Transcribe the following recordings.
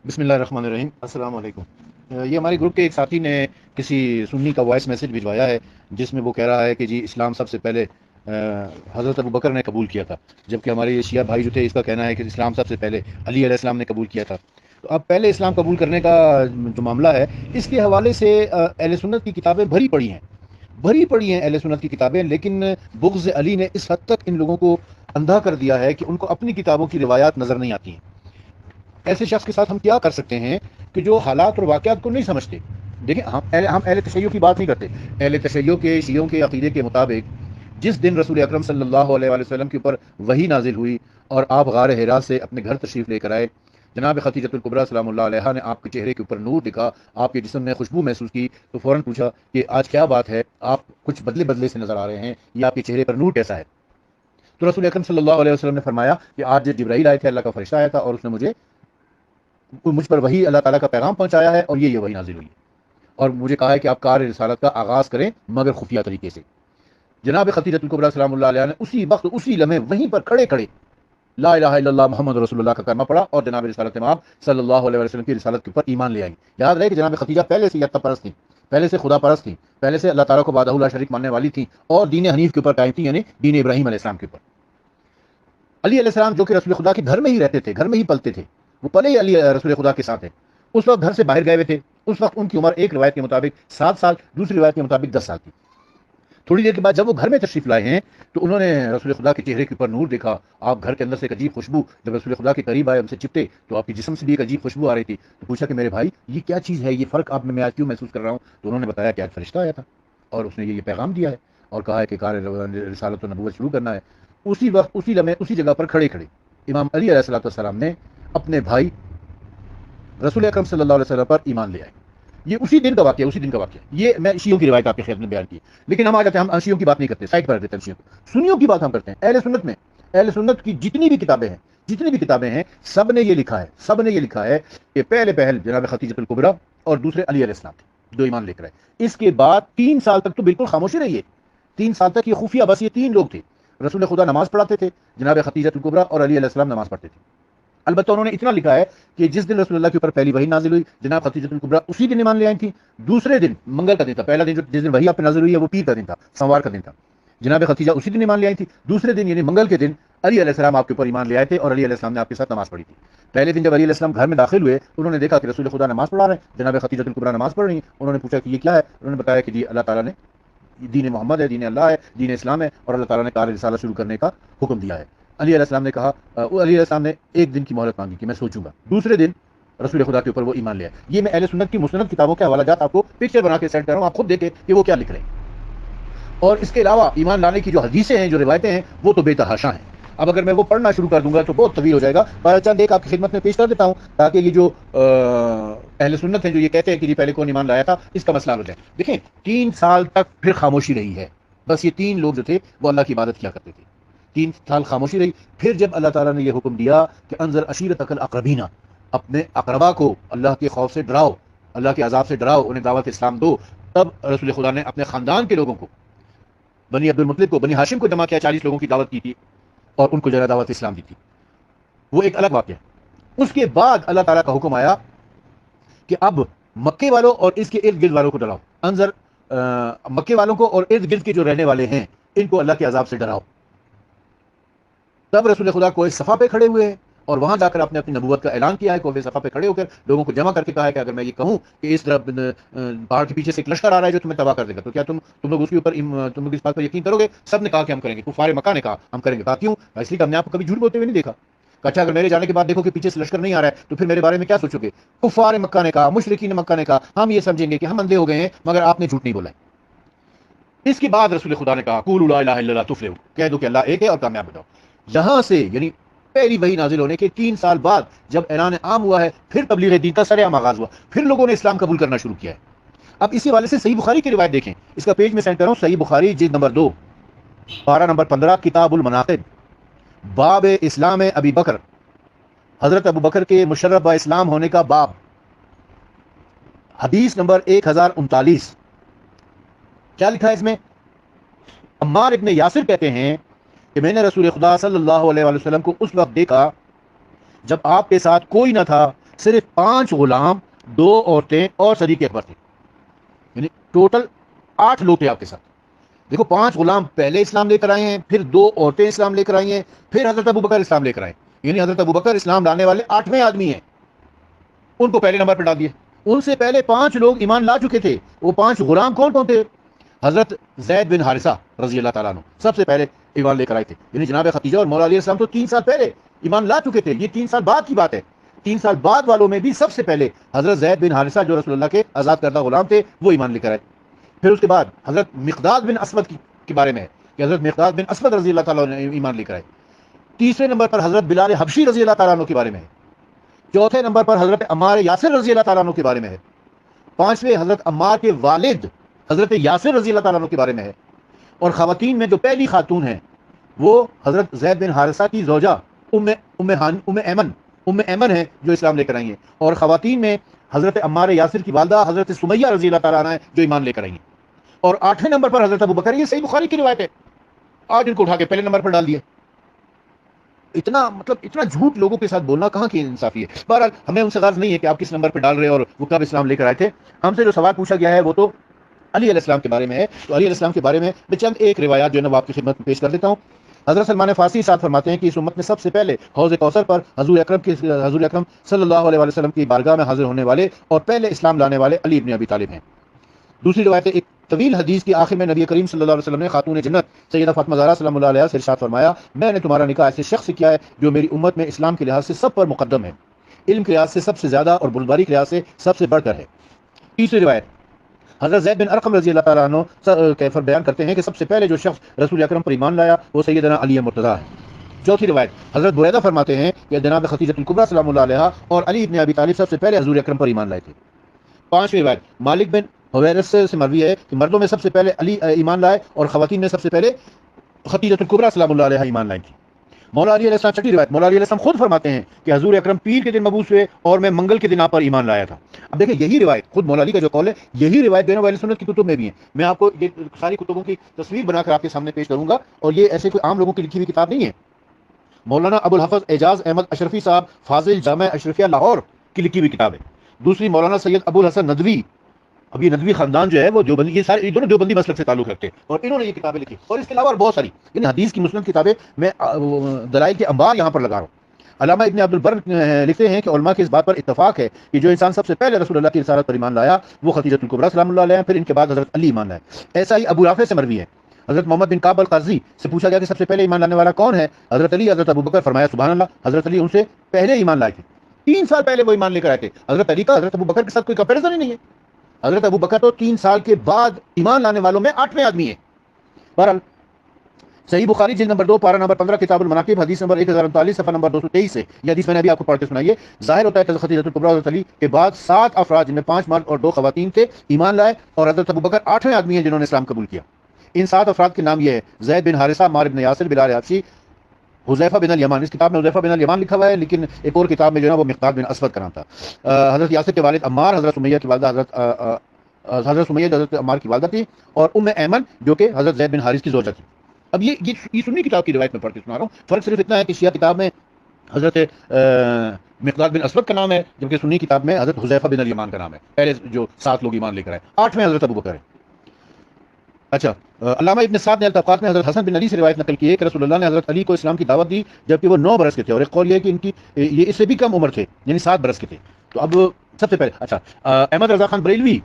بسم اللہ الرحمن الرحیم، السلام علیکم۔ یہ ہمارے گروپ کے ایک ساتھی نے کسی سنی کا وائس میسج بھجوایا ہے، جس میں وہ کہہ رہا ہے کہ جی اسلام سب سے پہلے حضرت ابو بکر نے قبول کیا تھا، جبکہ ہمارے یہ شیعہ بھائی جو تھے اس کا کہنا ہے کہ اسلام سب سے پہلے علی علیہ السلام نے قبول کیا تھا۔ تو اب پہلے اسلام قبول کرنے کا جو معاملہ ہے، اس کے حوالے سے اہل سنت کی کتابیں بھری پڑی ہیں اہل سنت کی کتابیں، لیکن بغض علی نے اس حد تک ان لوگوں کو اندھا کر دیا ہے کہ ان کو اپنی کتابوں کی روایات نظر نہیں آتی ہیں۔ ایسے شخص کے ساتھ ہم کیا کر سکتے ہیں کہ جو حالات اور واقعات کو نہیں سمجھتے؟ دیکھیں، ہم اہل تشیع کی بات نہیں کرتے۔ اہل تشیع کے شیعوں کے عقیدے کے مطابق جس دن رسول اکرم صلی اللہ علیہ وآلہ وسلم کے اوپر وحی نازل ہوئی اور آپ غار حرا سے اپنے گھر تشریف لے کر آئے، جناب خدیجۃ الکبریٰ سلام اللہ علیہا نے آپ کے چہرے کے اوپر نور دکھا، آپ کے جسم میں خوشبو محسوس کی، تو فوراً پوچھا کہ آج کیا بات ہے، آپ کچھ بدلے بدلے سے نظر آ رہے ہیں، یہ آپ کے چہرے پر نور کیسا ہے؟ تو رسول اکرم صلی اللہ علیہ وسلم نے فرمایا کہ آج جبرائیل آئے تھے، اللہ کا فرشتہ آیا تھا، اور اس نے مجھ پر وہی اللہ تعالیٰ کا پیغام پہنچایا ہے، اور یہ وہی نازل ہوئی ہے، اور مجھے کہا ہے کہ آپ کار رسالت کا آغاز کریں مگر خفیہ طریقے سے۔ جناب خدیجۃ الکبریٰ سلام اللہ علیہ نے اسی وقت اسی لمحے وہیں پر کھڑے کھڑے لا الہ الا اللہ محمد رسول اللہ کا کلمہ پڑھا اور جناب رسالت امام صلی اللہ علیہ وسلم کی رسالت کے اوپر ایمان لے آئی۔ یاد رہے کہ جناب خدیجہ پہلے سے یتہ پرست تھیں، پہلے سے خدا پرست تھیں، پہلے سے اللہ تعالیٰ کو وحدہ لا شریک ماننے والی تھیں، اور دین حنیف کے اوپر قائم تھیں، یعنی دین ابراہیم علیہ السلام کے اوپر۔ علی علیہ السلام جو کہ رسول خدا کے گھر میں ہی رہتے تھے، گھر میں ہی پلتے تھے، وہ پلے ہی علی رسول خدا کے ساتھ ہیں، اس وقت گھر سے باہر گئے ہوئے تھے۔ اس وقت ان کی عمر ایک روایت کے مطابق 7 سال، دوسری روایت کے مطابق 10 سال تھی۔ تھوڑی دیر کے بعد جب وہ گھر میں تشریف لائے ہیں تو انہوں نے رسول خدا کے چہرے کے اوپر نور دیکھا، آپ گھر کے اندر سے ایک عجیب خوشبو، جب رسول خدا کے قریب آئے ان سے چپتے تو آپ کے جسم سے بھی ایک عجیب خوشبو آ رہی تھی۔ تو پوچھا کہ میرے بھائی یہ کیا چیز ہے، یہ فرق آپ میں آج کیوں محسوس کر رہا ہوں؟ تو انہوں نے بتایا کہ آج فرشتہ آیا تھا اور اس نے یہ پیغام دیا ہے اور کہا ہے کہ کار رسالت و نبوت شروع کرنا ہے۔ اسی وقت اسی لمحے اسی جگہ پر کھڑے کھڑے امام علی علیہ الصلوۃ والسلام نے اپنے بھائی رسول اکرم صلی اللہ علیہ وسلم پر ایمان لے آئے۔ یہ اسی دن کا واقعہ، اسی دن کا واقعہ، یہ میں شیعوں کی روایت آپ کے خیال میں بیان کی، لیکن ہم آ جاتے ہیں، ہم شیعوں کی بات نہیں کرتے، سائڈ پر رکھ دیتے ہیں شیعوں کو، سنیوں کی بات ہم کرتے ہیں۔ اہل سنت میں، اہل سنت کی جتنی بھی کتابیں ہیں، سب نے یہ لکھا ہے کہ پہلے پہل جناب خدیجۃ الکبریٰ اور دوسرے علی علیہ السلام تھے جو ایمان لے کر آئے۔ اس کے بعد 3 سال تک تو بالکل خاموشی رہی ہے، 3 سال تک یہ خفیہ، بس یہ 3 لوگ تھے۔ رسول خدا نماز پڑھاتے تھے، جناب خدیجۃ الکبریٰ اور علی علیہ السلام نماز پڑھتے تھے۔ البتہ انہوں نے اتنا لکھا ہے کہ جس دن رسول اللہ کے اوپر پہلی وحی نازل ہوئی، جناب خدیجۃ الکبریٰ اسی دن ایمان لے آئی تھی۔ دوسرے دن منگل کا دن تھا، پہلا دن جس دن وحی آپ پہ نازل ہوئی ہے وہ پیر کا دن تھا، سوموار کا دن تھا، جناب خدیجہ اسی دن ایمان لے آئی تھی۔ دوسرے دن یعنی منگل کے دن علی علیہ السلام آپ کے اوپر ایمان لے آئے تھے اور علی علیہ السلام نے آپ کے ساتھ نماز پڑھی تھی۔ پہلے دن جب علی علیہ السلام گھر میں داخل ہوئے، انہوں نے دیکھا کہ رسول خدا نماز پڑھا رہے ہیں، جناب خدیجۃ الکبریٰ نماز پڑھ رہی ہیں۔ انہوں نے پوچھا کہ یہ کیا ہے؟ انہوں نے بتایا کہ جی اللہ تعالیٰ نے دین محمد ہے، دین اللہ ہے، دین اسلام ہے، اور اللہ تعالیٰ نے کار رسالہ شروع کرنے کا حکم دیا ہے۔ علی علیہ السلام نے کہا، علی علیہ السلام نے ایک دن کی مہلت مانگی کہ میں سوچوں گا۔ دوسرے دن رسول خدا کے اوپر وہ ایمان لے آئے۔ یہ میں اہل سنت کی مستند کتابوں کے حوالہ جات آپ کو پکچر بنا کے سینڈ کر رہا ہوں، آپ خود دیکھیں کہ وہ کیا لکھ رہے ہیں۔ اور اس کے علاوہ ایمان لانے کی جو حدیثیں ہیں، جو روایتیں ہیں، وہ تو بے تحاشا ہیں۔ اب اگر میں وہ پڑھنا شروع کر دوں گا تو بہت طویل ہو جائے گا، پر چند ایک آپ کی خدمت میں پیش کر دیتا ہوں تاکہ یہ جو اہل سنت ہیں جو یہ کہتے ہیں کہ جی پہلے کون ایمان لایا تھا، اس کا مسئلہ ہو جائے۔ دیکھیں 3 سال تک پھر خاموشی رہی ہے، بس یہ 3 لوگ جو تھے وہ اللہ کی عبادت کیا کرتے تھے۔ 3 سال خاموشی رہی، پھر جب اللہ تعالیٰ نے یہ حکم دیا کہ انذر عشیرتک الاقربین، اپنے اقربا کو اللہ کے خوف سے ڈراؤ، اللہ کے عذاب سے ڈراؤ، انہیں دعوت اسلام دو، تب رسول خدا نے اپنے خاندان کے لوگوں کو، بنی عبد المطلب کو، بنی ہاشم کو جمع کیا، 40 لوگوں کی دعوت کی تھی اور ان کو جو ہے دعوت اسلام دی تھی۔ وہ ایک الگ واقعہ ہے۔ اس کے بعد اللہ تعالیٰ کا حکم آیا کہ اب مکے والوں اور اس کے ارد گرد والوں کو ڈراؤ، انذر مکے والوں کو اور ارد گرد کے جو رہنے والے ہیں ان کو اللہ کے عذاب سے ڈراؤ۔ تب رسول خدا کوہ صفا پہ کھڑے ہوئے ہیں اور وہاں جا کر اپنے اپنی نبوت کا اعلان کیا ہے۔ کوہ صفا پہ کھڑے ہو کر لوگوں کو جمع کر کے کہا ہے کہ اگر میں یہ کہوں کہ اس طرح پہاڑ کے پیچھے سے ایک لشکر آ رہا ہے جو تمہیں تباہ کر دے گا، تو کیا تم لوگ اس کے اوپر تم لوگ اس بات پر یقین کرو گے؟ سب نے کہا کہ ہم کریں گے۔ کفار مکہ نے کہا ہم کریں گے۔ کہا کیوں؟ اس لیے کہ ہم نے آپ کو کبھی جھوٹ بولتے ہوئے نہیں دیکھا۔ اچھا اگر میرے جانے کے بعد دیکھو کہ پیچھے سے لشکر نہیں آ رہا ہے تو پھر میرے بارے میں کیا سوچو گے؟ کفار مکہ نے کہا، مشرکین مکہ نے کہا ہم یہ سمجھیں گے کہ ہم اندھے ہو گئے ہیں مگر آپ نے جھوٹ نہیں بولا ہے۔ اس کے بعد رسول خدا نے کہا قولوا لا الہ الا اللہ تفلحوا، کہہ دو کہ اللہ ایک ہے اور کامیاب ہو جاؤ۔ یہاں سے یعنی پہلی وحی نازل ہونے کے 3 سال بعد جب اعلان عام ہوا ہے، پھر تبلیغ دین کا سرعام آغاز ہوا، پھر لوگوں نے اسلام قبول کرنا شروع کیا ہے۔ اب اسی حوالے سے صحیح بخاری کی روایت دیکھیں، اس کا پیج میں سینڈ کر رہا ہوں، صحیح بخاری جلد نمبر 2 پارہ نمبر 15 کتاب المناقب، باب اسلام ابی بکر، حضرت ابو بکر کے مشرف با اسلام ہونے کا باب، حدیث نمبر 1039۔ کیا لکھا ہے اس میں؟ عمار ابن یاسر کہتے ہیں کہ میں نے رسول خدا صلی اللہ علیہ وسلم کو اس وقت دیکھا جب آپ کے ساتھ کوئی نہ تھا صرف 5 غلام، 2 عورتیں اور صدیق اکبر تھے، یعنی ٹوٹل 8 لوگ تھے آپ کے ساتھ. دیکھو 5 غلام پہلے اسلام لے کر آئے ہیں، پھر 2 عورتیں اسلام لے کر آئی ہیں، پھر حضرت ابوبکر اسلام لے کر آئے، یعنی حضرت ابوبکر اسلام لانے والے 8ویں آدمی ہیں، ان کو پہلے نمبر پہ ڈال دیا. ان سے پہلے 5 لوگ ایمان لا چکے تھے. وہ 5 غلام کون کون تھے؟ حضرت زید بن حارثہ رضی اللہ تعالیٰ عنہ سب سے پہلے ایمان لے کر آئے تھے، یعنی جناب خدیجہ اور مولا علیہ السلام تو 3 سال پہلے ایمان لا چکے تھے. یہ 3 سال بعد کی بات ہے. 3 سال بعد والوں میں بھی سب سے پہلے حضرت زید بن حارثہ جو رسول اللہ کے آزاد کردہ غلام تھے وہ ایمان لے کر آئے. پھر اس کے بعد حضرت مقداد بن اسود کے بارے میں ہے کہ حضرت مقداد بن اسود رضی اللہ تعالیٰ نے ایمان لے کر آئے. تیسرے نمبر پر حضرت بلال حبشی رضی اللہ تعالیٰ عنہ کے بارے میں ہے. چوتھے نمبر پر حضرت عمار یاسر رضی اللہ تعالیٰ عنہ کے بارے میں ہے. 5ویں حضرت عمار کے والد حضرت یاسر رضی اللہ تعالیٰ عنہ کے بارے میں ہے. اور خواتین میں جو پہلی خاتون ہیں وہ حضرت زید بن حارثہ کی زوجہ ام ایمن ہے جو اسلام لے کر آئی ہیں. اور خواتین میں حضرت عمار یاسر کی والدہ حضرت سمیہ رضی اللہ تعالیٰ عنہ ہے جو ایمان لے کر آئی ہیں. اور 8ویں نمبر پر حضرت ابوبکر. یہ صحیح بخاری کی روایت ہے. آج ان کو اٹھا کے پہلے نمبر پر ڈال دیا. اتنا جھوٹ لوگوں کے ساتھ بولنا کہاں کی انصافی ہے. بہرحال ہمیں ان سے غرض نہیں ہے کہ آپ کس نمبر پہ ڈال رہے ہیں اور وہ کب اسلام لے کر آئے تھے. ہم سے جو سوال پوچھا گیا ہے وہ تو علی علیہ السلام کے بارے میں ہے. تو علی علیہ السلام کے بارے میں میں چند ایک روایات جو ہے نا وہ آپ کی خدمت میں پیش کر دیتا ہوں. حضرت سلمان فارسی صاحب فرماتے ہیں کہ اس امت میں سب سے پہلے حوض کوثر پر حضور اکرم صلی اللہ علیہ وسلم کی بارگاہ میں حاضر ہونے والے اور پہلے اسلام لانے والے علی ابن ابی طالب ہیں. دوسری روایت ایک طویل حدیث کی آخر میں نبی کریم صلی اللہ علیہ وسلم نے خاتون جنت سیدہ فاطمہ زہرا سلام اللہ علیہا سے ارشاد فرمایا میں نے تمہارا نکاح ایسے شخص سے کیا ہے جو میری امت میں اسلام کے لحاظ سے سب پر مقدم ہے، علم کے لحاظ سے سب سے زیادہ اور بردباری کے لحاظ سے سب سے بڑھ کر ہے. تیسری روایت حضرت زید بن ارقم رضی اللہ تعالیٰ عنہ کیفر بیان کرتے ہیں کہ سب سے پہلے جو شخص رسول اکرم پر ایمان لایا وہ سیدنا علی مرتضیٰ ہے. چوتھی روایت حضرت بریدہ فرماتے ہیں کہ جناب خدیجہ الکبریٰ سلام اللہ علیہا اور علی ابن ابی طالب سب سے پہلے حضور اکرم پر ایمان لائے تھے. پانچویں روایت مالک بن حویرث سے مروی ہے کہ مردوں میں سب سے پہلے علی ایمان لائے اور خواتین میں سب سے پہلے خدیجہ الکبریٰ سلام اللہ علیہا ایمان لائیں تھی. مولا علی علیہ السلام چھٹی روایت مولا علی علیہ السلام خود فرماتے ہیں کہ حضور اکرم پیر کے دن مبعوث ہوئے اور میں منگل کے دن آپ پر ایمان لایا تھا. اب دیکھیں یہی روایت خود مولا علی کا جو قول ہے یہی روایت دونوں اہل سنت کی کتب میں بھی ہے. میں آپ کو یہ ساری کتبوں کی تصویر بنا کر آپ کے سامنے پیش کروں گا اور یہ ایسے کوئی عام لوگوں کی لکھی ہوئی کتاب نہیں ہے. مولانا ابو الحفظ اعجاز احمد اشرفی صاحب فاضل جامع اشرفیہ لاہور کی لکھی ہوئی کتاب ہے. دوسری مولانا سید ابو الحسن ندوی. اب یہ ندوی خاندان جو ہے وہ دیوبندی، یہ سارے دونوں دیوبندی مسلک سے تعلق رکھتے ہیں اور انہوں نے یہ کتابیں لکھی اور اس کے علاوہ بہت ساری یعنی حدیث کی مسند کتابیں. میں دلائل کے انبار یہاں پر لگا رہا ہوں. علامہ ابن عبد البر لکھتے ہیں کہ علماء کے اس بات پر اتفاق ہے کہ جو انسان سب سے پہلے رسول اللہ کی رسالت پر ایمان لایا وہ خدیجہ الکبریٰ سلام اللہ علیہا، پھر ان کے بعد حضرت علی ایمان لائے. ایسا ہی ابو رافع سے مروی ہے. حضرت محمد بن کعب القاضی سے پوچھا گیا کہ سب سے پہلے ایمان لانے والا کون ہے؟ حضرت علی. حضرت ابوبکر. فرمایا سبحان اللہ، حضرت علی ان سے پہلے ایمان لائے تھے. 3 سال پہلے وہ ایمان لے کر آئے تھے. حضرت علی کا حضرت ابوبکر کے ساتھ کوئی کمپیریزن ہی نہیں ہے. حضرت ابوبکر تو 3 سال کے بعد ایمان لانے والوں میں 8ویں آدمی ہے. بہرحال صحیح بخاری جلد نمبر 2 پارہ نمبر 15 کتاب المناقب حدیث نمبر 1039 صفحہ نمبر 223 سے یہ حدیث میں نے ابھی آپ کو پڑھ کے سنائی ہے. ظاہر ہوتا ہے کہ خدیجہ الکبریٰ حضرت علی کے بعد 7 افراد جن میں 5 مرد اور 2 خواتین تھے ایمان لائے اور حضرت ابوبکر 8ویں آدمی ہیں جنہوں نے اسلام قبول کیا. ان 7 افراد کے نام یہ ہے: زید بن حارثہ، عمار بن یاسر، بلال حبشی، حذیفہ بن الیمان. اس کتاب میں حذیفہ بن الیمان لکھا ہوا ہے لیکن ایک اور کتاب میں جو ہے وہ مقداد بن اسود کا نام تھا. حضرت یاسر کے والد عمار، حضرت سمیہ کی والدہ حضرت سمیہ حضرت عمار کی والدہ تھی اور ام ایمن جو کہ حضرت زید بن حارث کی زوجہ تھی. اب یہ سنی کتاب کی روایت میں پڑھ کے سنا رہا ہوں. فرق صرف اتنا ہے کہ شیعہ کتاب میں حضرت مقداد بن اسود کا نام ہے جبکہ سنی کتاب میں حضرت حذیفہ بن الیمان کا نام ہے. پہلے جو 7 لوگ ایمان لے کر آئے. 8ویں حضرت ابوبکر ہے. اچھا، علامہ ابن سعد نے الطبقات میں حضرت حسن بن علی سے روایت نقل کی ہے کہ رسول اللہ نے حضرت علی کو اسلام کی دعوت دی جبکہ وہ 9 برس کے تھے اور ایک قول یہ ہے کہ ان کی یہ اس سے بھی کم عمر تھے یعنی 7 برس کے تھے. تو اب سب سے پہلے اچھا احمد رضا خان بریلوی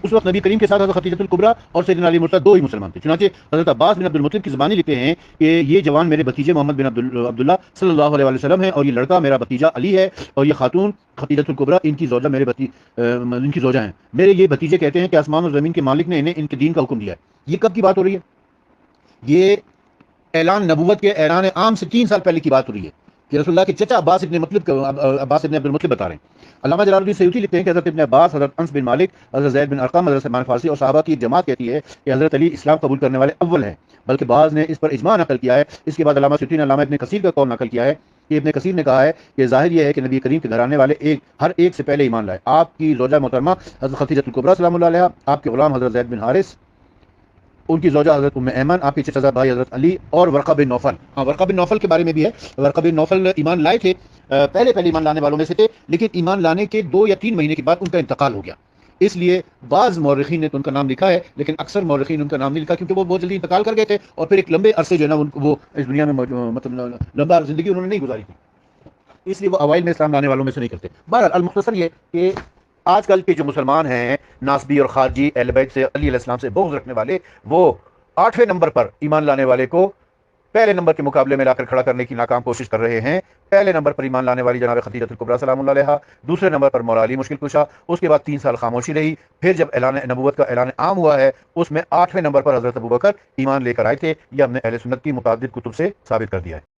اس وقت نبی کریم کے ساتھ حضرت خدیجہ الکبریٰ اور سیدنا علی مرتضیٰ 2 ہی مسلمان تھے. چنانچہ حضرت عباس بن عبد المطلب کی زبانی لکھتے ہیں کہ یہ جوان میرے بھتیجے محمد بن عبداللہ صلی اللہ علیہ وسلم ہیں اور یہ لڑکا میرا بھتیجا علی ہے اور یہ خاتون خدیجہ الکبریٰ ان کی زوجہ ان کی زوجہ ہیں. میرے یہ بھتیجے کہتے ہیں کہ آسمان اور زمین کے مالک نے انہیں ان کے دین کا حکم دیا ہے. یہ کب کی بات ہو رہی ہے؟ یہ اعلان نبوت کے اعلان عام سے 3 سال پہلے کی بات ہو رہی ہے کہ رسول اللہ کے چچا عباس ابن عبد المطلب بتا رہے ہیں. علامہ جلال الدین سیوطی لکھتے ہیں کہ حضرت ابن عباس، حضرت انس بن مالک، حضرت زید بن ارقم، حضرت سلمان فارسی اور صحابہ کی ایک جماعت کہتی ہے کہ حضرت علی اسلام قبول کرنے والے اول ہیں، بلکہ بعض نے اس پر اجماع نقل کیا ہے. اس کے بعد علامہ سیوطی نے علامہ ابن کثیر کا قول نقل کیا ہے کہ ابن کثیر نے کہا ہے کہ ظاہر یہ ہے کہ نبی کریم کے گھرانے والے ہر ایک سے پہلے ایمان لائے. آپ کی زوجہ محترمہ حضرت خدیجہ الکبریٰ سلام اللہ علیہا، آپ کے غلام حضرت زید بن حارث ان کی زوجہ حضرت ام ایمن، آپ کے چچا بھائی حضرت علی، اور ورقہ بن نوفل. ہاں، ورقہ بن نوفل کے بارے میں بھی ہے. ورقہ بن نوفل ایمان لائے تھے، پہلے ایمان لانے والوں میں سے تھے، لیکن ایمان لانے کے 2 یا 3 مہینے کے بعد ان کا انتقال ہو گیا. اس لیے بعض مورخین نے تو ان کا نام لکھا ہے، لیکن اکثر مورخین ان کا نام نہیں لکھا، کیونکہ وہ بہت جلدی انتقال کر گئے تھے، اور پھر ایک لمبے عرصے جو ہے نا وہ اس دنیا میں مطلب لمبا زندگی انہوں نے نہیں گزاری تھی، اس لیے وہ اوائل میں اسلام لانے والوں میں سے نہیں کرتے. بہرحال المختصر یہ کہ آج کل کے جو مسلمان ہیں، ناسبی اور خارجی، اہل بیت سے، علی علیہ السلام سے بغض رکھنے والے، وہ 8ویں نمبر پر ایمان لانے والے کو پہلے نمبر کے مقابلے میں لا کر کھڑا کرنے کی ناکام کوشش کر رہے ہیں. پہلے نمبر پر ایمان لانے والی جناب خدیجہ الکبریٰ سلام اللہ علیہا، دوسرے نمبر پر مولا علی مشکل کشا. اس کے بعد 3 سال خاموشی رہی. پھر جب اعلان نبوت کا اعلان عام ہوا ہے، اس میں 8ویں نمبر پر حضرت ابوبکر ایمان لے کر آئے تھے. یہ ہم نے اہل سنت کی متعدد کتب سے ثابت کر دیا ہے.